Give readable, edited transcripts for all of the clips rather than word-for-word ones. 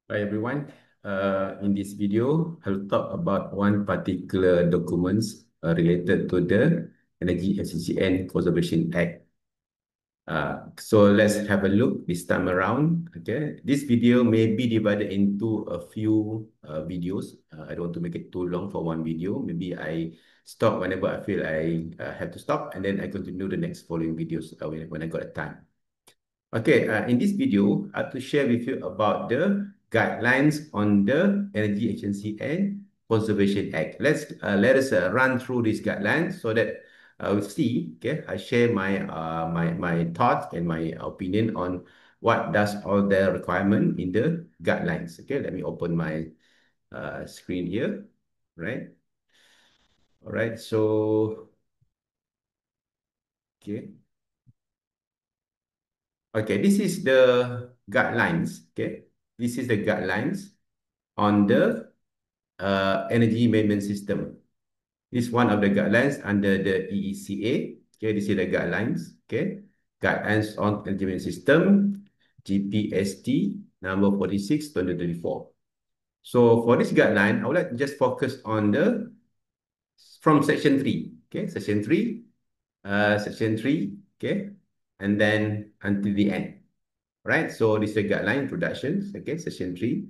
Hi everyone. In this video, I'll talk about one particular documents related to the Energy Efficiency and Conservation Act. So let's have a look this time around. Okay, this video may be divided into a few videos. I don't want to make it too long for one video. Maybe I stop whenever I feel I have to stop, and then I continue the next following videos when I got a time. Okay, in this video, I have to share with you about the guidelines on the Energy Efficiency and Conservation Act. Let us run through these guidelines so that we see. Okay, I share my thoughts and my opinion on what does all the requirement in the guidelines. Okay, let me open my screen here. Right. All right. So okay. Okay, this is the guidelines. Okay, this is the guidelines on the energy management system. This is one of the guidelines under the EECA. Okay, this is the guidelines. Okay, guidelines on energy management system, GPST number 46 2024. So for this guideline, I would like to just focus on the from section 3. Okay, section 3, okay, and then until the end. Right, so this is a guideline introductions. Okay, section 3.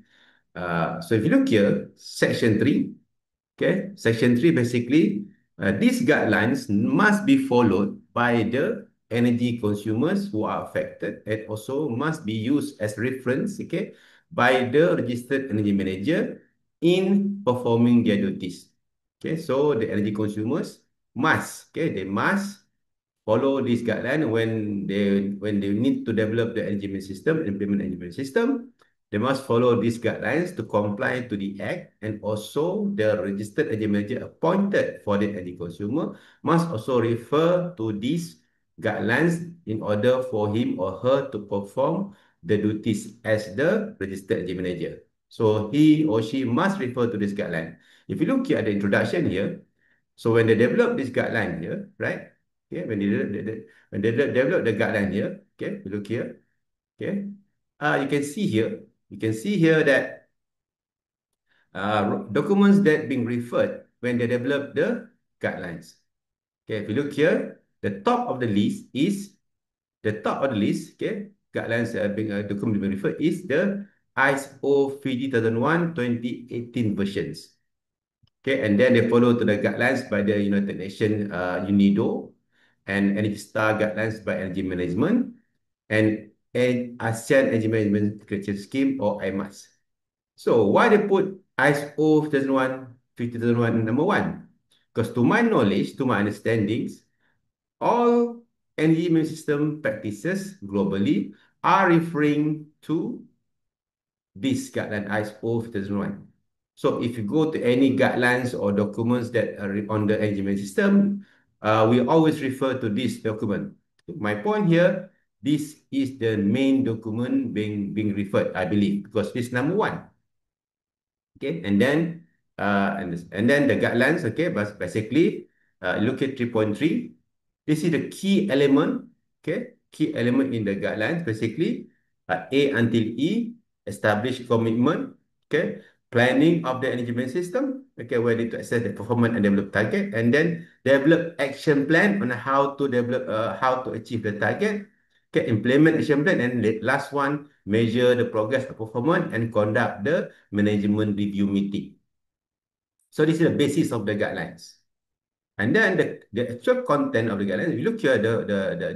So if you look here, section 3, okay, section 3 basically, these guidelines must be followed by the energy consumers who are affected and also must be used as reference, okay, by the registered energy manager in performing their duties. Okay, so the energy consumers must, okay, they must follow this guideline when they need to develop the energy management system, implement energy management system. They must follow these guidelines to comply to the act, and also the registered energy manager appointed for the energy consumer must also refer to these guidelines in order for him or her to perform the duties as the registered energy manager. So he or she must refer to this guideline. If you look here at the introduction here, so when they develop this guideline here, right? Okay, when they develop the guideline here, okay, we look here, okay, you can see here that documents that being referred when they develop the guidelines. Okay, if you look here, the top of the list is okay, guidelines being document being referred is the ISO 50001 2018 versions. Okay, and then they follow to the guidelines by the United Nations UNIDO and Energy Star guidelines by Energy Management and ASEAN Energy Management Creation Scheme or IMAS. So why they put ISO 5001 number one? Because to my knowledge, to my understandings, all energy management system practices globally are referring to this guideline ISO 5001. So if you go to any guidelines or documents that are on the engagement system, we always refer to this document. My point here, this is the main document being referred, I believe, because this number one. Okay, and then the guidelines, okay, but basically, look at 3.3. This is the key element, okay, key element in the guidelines, basically, A until E, establish commitment, okay, planning of the management system, okay, where they to assess the performance and develop target, and then develop action plan on how to achieve the target, okay, implement action plan, and last one, measure the progress of performance and conduct the management review meeting. So this is the basis of the guidelines. And then the actual content of the guidelines, if you look here,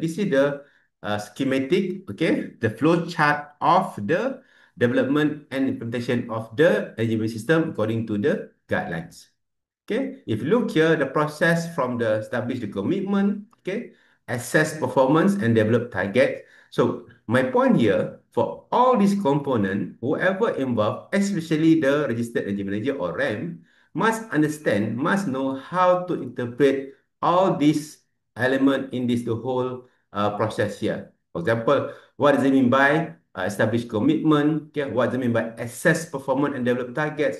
this is the schematic, okay, the flow chart of the development and implementation of the management system according to the guidelines. Okay, if you look here, the process from the establish the commitment, okay, assess performance and develop target. So my point here, for all these components, whoever involved, especially the registered energy manager or RAM, must understand, must know how to interpret all these elements in this the whole process here. For example, what does it mean by establish commitment? Okay, what does it mean by assess performance and develop targets?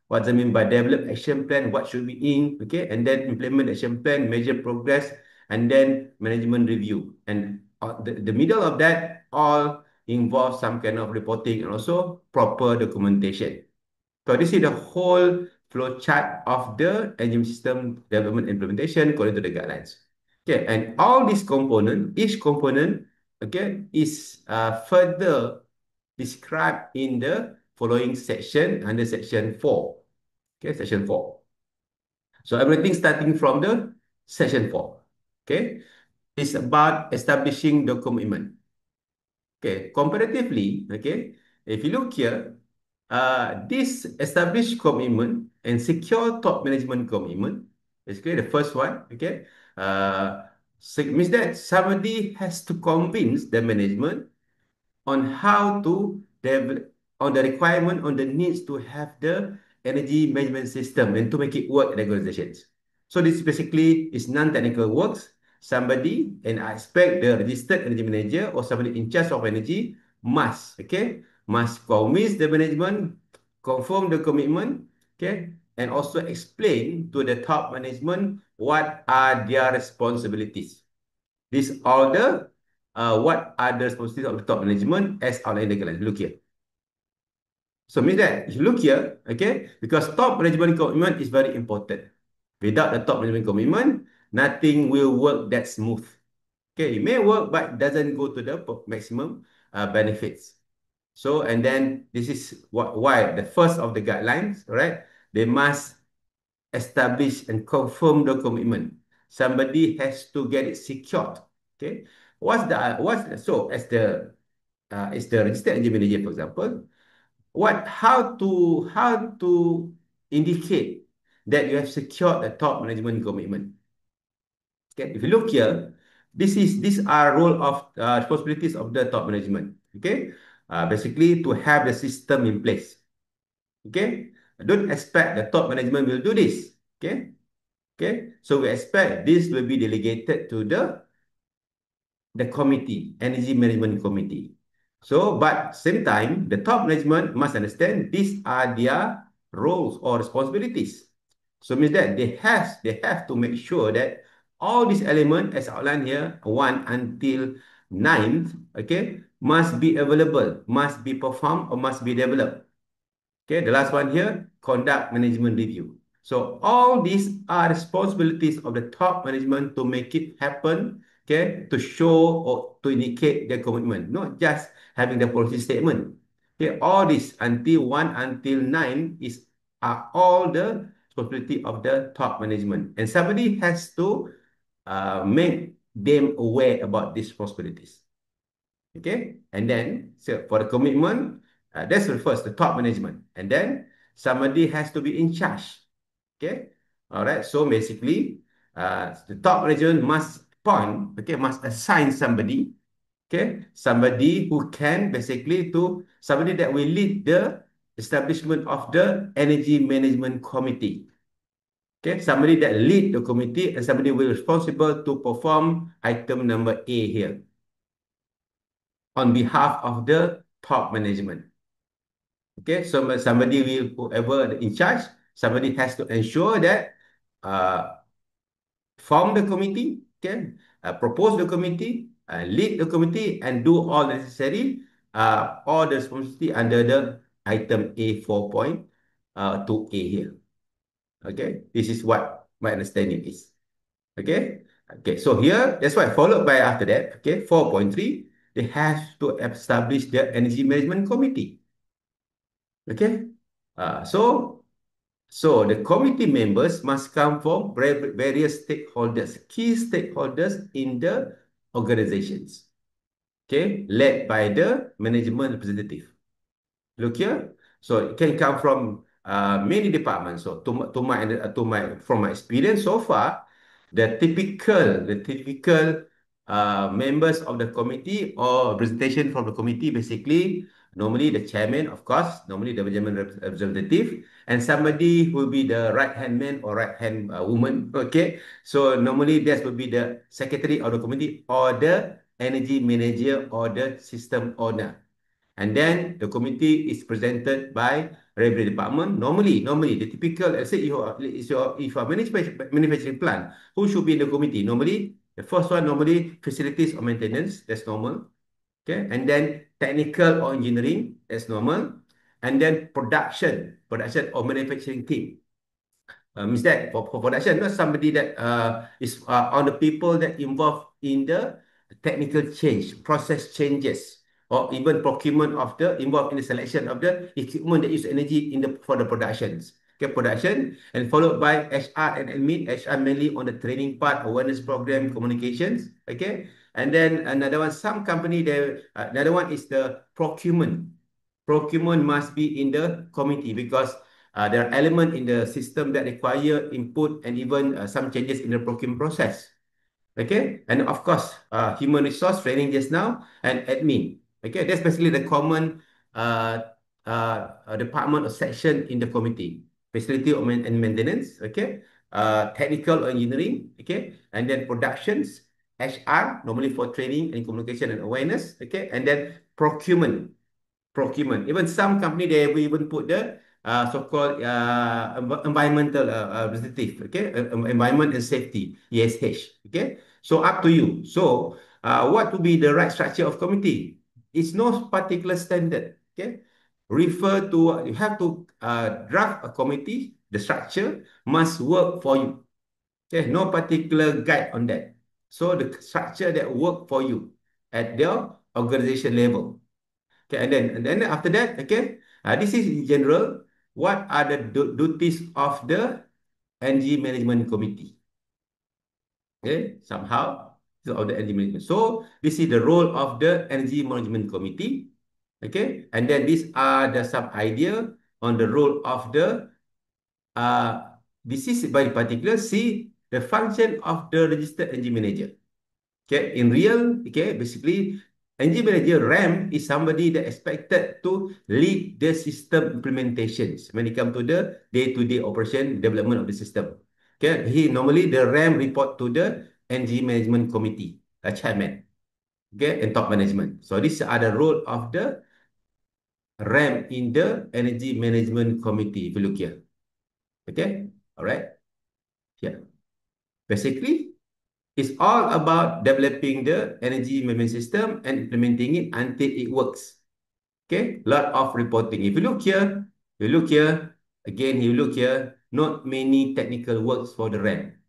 What does it mean by develop action plan? What should be in? Okay, and then implement action plan, measure progress, and then management review. And the middle of that, all involves some kind of reporting and also proper documentation. So this is the whole flow chart of the engine system development implementation according to the guidelines. Okay, and all these component, each component, okay, is further described in the following section under section 4. Okay, section 4. So everything starting from the section 4. Okay, it's about establishing the commitment. Okay, comparatively, okay, if you look here, this established commitment and secure top management commitment, basically the first one, okay, means that somebody has to convince the management on how to develop, on the requirement, on the needs to have the energy management system and to make it work in organizations. So this basically is non-technical works. Somebody, and I expect the registered energy manager or somebody in charge of energy must, okay, must convince the management, confirm the commitment, okay, and also explain to the top management what are their responsibilities. These are the what are the responsibilities of the top management as outlined in the guidelines. Look here. So means that if you look here, okay, because top management commitment is very important. Without the top management commitment, nothing will work that smooth. Okay, it may work, but doesn't go to the maximum benefits. So, and then this is why the first of the guidelines, right? They must establish and confirm the commitment. Somebody has to get it secured. Okay. So as the registered engine manager, for example, how to indicate that you have secured the top management commitment. Okay. If you look here, these are role of responsibilities of the top management. Okay. Basically to have the system in place. Okay. Don't expect the top management will do this. Okay. Okay, so we expect this will be delegated to the committee, energy management committee. So, but same time, the top management must understand these are their roles or responsibilities. So means that they have to make sure that all these elements as outlined here, 1 until 9th, okay, must be available, must be performed or must be developed. Okay, the last one here, conduct management review. So all these are responsibilities of the top management to make it happen, okay, to show or to indicate their commitment, not just having the policy statement. Okay, all this until 1 until 9 is are all the responsibility of the top management. And somebody has to make them aware about these responsibilities. Okay, and then so for the commitment, that's refers to top management, and then somebody has to be in charge. Okay, all right. So basically, the top management must appoint, okay, must assign somebody, okay, somebody who can basically to somebody that will lead the establishment of the energy management committee. Okay, somebody that lead the committee and somebody will responsible to perform item number A here on behalf of the top management. Okay, so somebody will, whoever in charge, somebody has to ensure that uh, form the committee, okay, propose the committee, lead the committee, and do all necessary, all the responsibility under the item A 4.2A here. Okay, this is what my understanding is. Okay, okay, so here, that's why followed by after that, okay, 4.3, they have to establish the energy management committee. Okay, so the committee members must come from various stakeholders, key stakeholders in the organizations. Okay, led by the management representative. Look here. So it can come from many departments. So from my experience so far, the typical members of the committee or representation from the committee, basically normally the chairman, of course, normally the management representative, and somebody will be the right hand man or right hand woman. Okay, so normally that will be the secretary of the committee or the energy manager or the system owner. And then the committee is presented by revenue department. Normally, the typical, let's say if you are manufacturing plant, who should be in the committee? Normally, the first one, normally facilities or maintenance, that's normal. Okay, and then technical or engineering, that's normal. And then production or manufacturing team. Means that for production, not somebody that is on the people that involved in the technical change, process changes, or even procurement of the involved in the selection of the equipment that use energy in the for the productions. Okay, production, and followed by HR and admin. HR mainly on the training part, awareness program, communications. Okay, and then another one, some company there. Another one is the procurement. Procurement must be in the committee because there are elements in the system that require input and even some changes in the procurement process. Okay, and of course, human resource training just now and admin. Okay, that's basically the common department or section in the committee. Facility and maintenance. Okay, technical or engineering. Okay, and then productions, HR normally for training and communication and awareness. Okay, and then procurement. Even some company they will even put the so-called environmental representative, okay, environment and safety, ESH, okay. So up to you. So what would be the right structure of committee? It's no particular standard, okay. Refer to you have to draft a committee. The structure must work for you. Okay, no particular guide on that. So the structure that work for you at the organization level. Okay, and then after that, okay, this is in general. What are the duties of the energy management committee? Okay, somehow of the energy management. So this is the role of the energy management committee. Okay, and then these are the some idea on the role of the this is by particular see the function of the registered energy manager. Okay, in real, okay, basically, energy manager RAM is somebody that expected to lead the system implementations when it comes to the day-to-day operation development of the system. Okay, he normally the RAM report to the energy management committee, a chairman, okay, and top management. So these are the role of the RAM in the energy management committee. If you look here, okay, all right, here, basically. It's all about developing the energy management system and implementing it until it works. Okay, lot of reporting. If you look here, again, you look here, not many technical works for the RAM.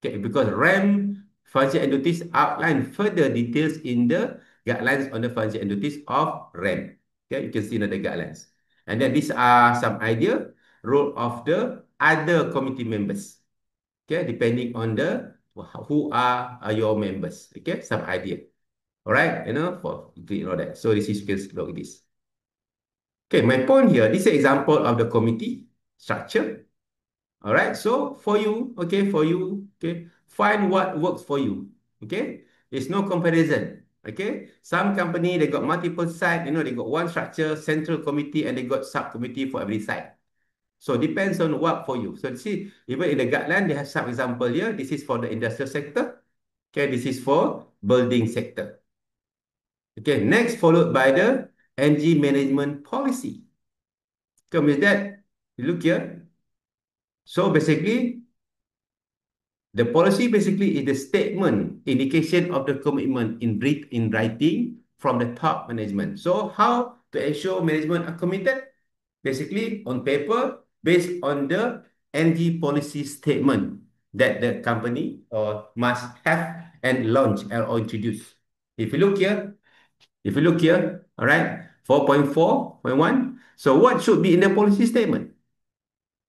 Okay, because RAM function and duties outline further details in the guidelines on the function and duties of RAM. Okay, you can see in the guidelines. And then these are some idea role of the other committee members. Okay, depending on the who are your members. Okay, some idea. All right, for you know that. So this is you can look at this. Okay, my point here. This is an example of the committee structure. All right, so for you, okay, find what works for you. Okay, it's no comparison. Okay, some company they got multiple site. They got one structure, central committee, and they got subcommittee for every site. So depends on what for you. So see, even in the guideline, they have some example here. This is for the industrial sector. Okay, this is for building sector. Okay, next followed by the energy management policy. Come with that, you look here. So basically, the policy basically is the statement, indication of the commitment in writing from the top management. So how to ensure management are committed? Basically, on paper, based on the energy policy statement that the company must have and launch or introduce. If you look here, all right, 4.4.1. So what should be in the policy statement?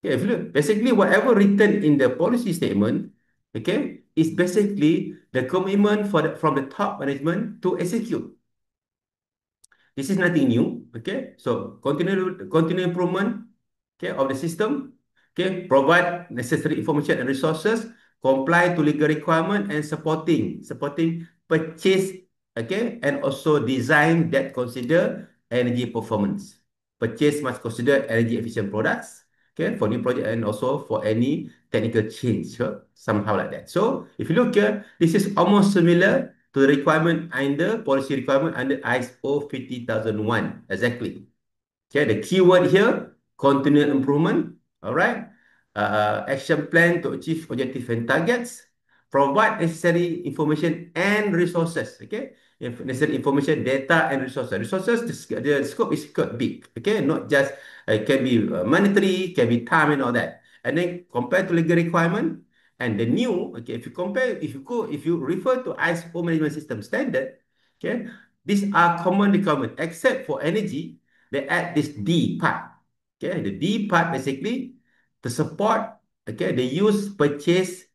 Okay, if you look, basically whatever written in the policy statement, okay, is basically the commitment from the top management to execute. This is nothing new. Okay, so continue improvement, okay, of the system. Okay, provide necessary information and resources, comply to legal requirement, and supporting purchase. Okay, and also design that consider energy performance. Purchase must consider energy efficient products. Okay, for new project and also for any technical change, somehow like that. So if you look here, this is almost similar to the requirement under policy requirement under ISO 50001. Exactly. Okay, the keyword here, continual improvement. All right. Action plan to achieve objective and targets. Provide necessary information and resources. Okay. necessary information, data, and resources. Resources, the scope is quite big. Okay, not just it can be monetary, can be time and all that. And then compared to legal requirement and the new, okay, if you compare, if you refer to ISO management system standard, okay, these are common requirement except for energy. They add this D part. Okay, the D part basically to support. Okay, they use purchase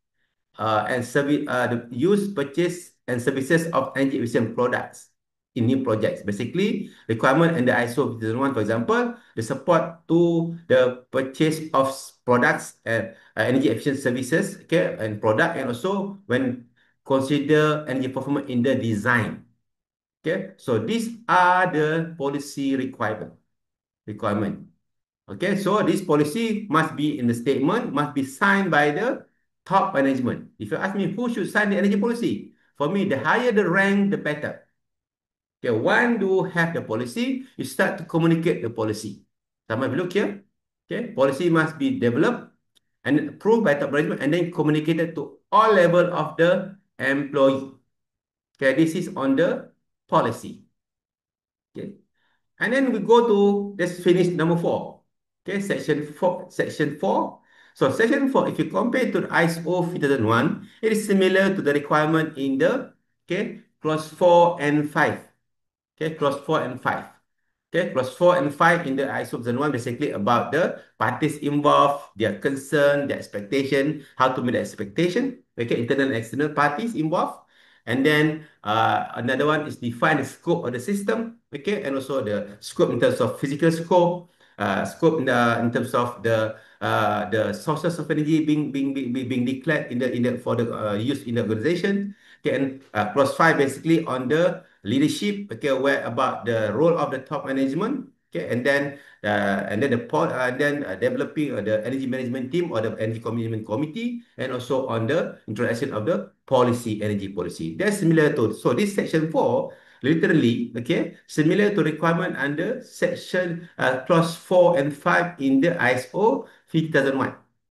and service the use purchase and services of energy efficient products in new projects. Basically, requirement in the ISO 50001, for example, the support to the purchase of products and energy efficient services, okay, and product, and also when consider energy performance in the design. Okay, so these are the policy requirement. Okay, so this policy must be in the statement, must be signed by the top management. If you ask me who should sign the energy policy, for me, the higher the rank, the better. Okay, when you have the policy, you start to communicate the policy. Sama, if you look here, okay, policy must be developed and approved by top management and then communicated to all level of the employee. Okay, this is on the policy. Okay. And then we go to, let's finish number 4. Okay, section 4. Section 4. So section 4, if you compare to the ISO 5001, it is similar to the requirement in the, okay, clause 4 and 5. Okay, clause 4 and 5. Okay, clause 4 and 5 in the ISO 5001 basically about the parties involved, their concern, their expectation, how to meet the expectation. Okay, internal and external parties involved. And then another one is define the scope of the system, okay, and also the scope in terms of physical scope, scope in terms of the sources of energy being declared in the for the use in the organization. Okay, and clause 5 basically on the leadership, okay, where about the role of the top management, okay, and then developing the energy management team or the energy management committee, and also on the introduction of the energy policy. That's similar to, so this section 4 literally, okay, similar to requirement under section clause 4 and 5 in the ISO 5001.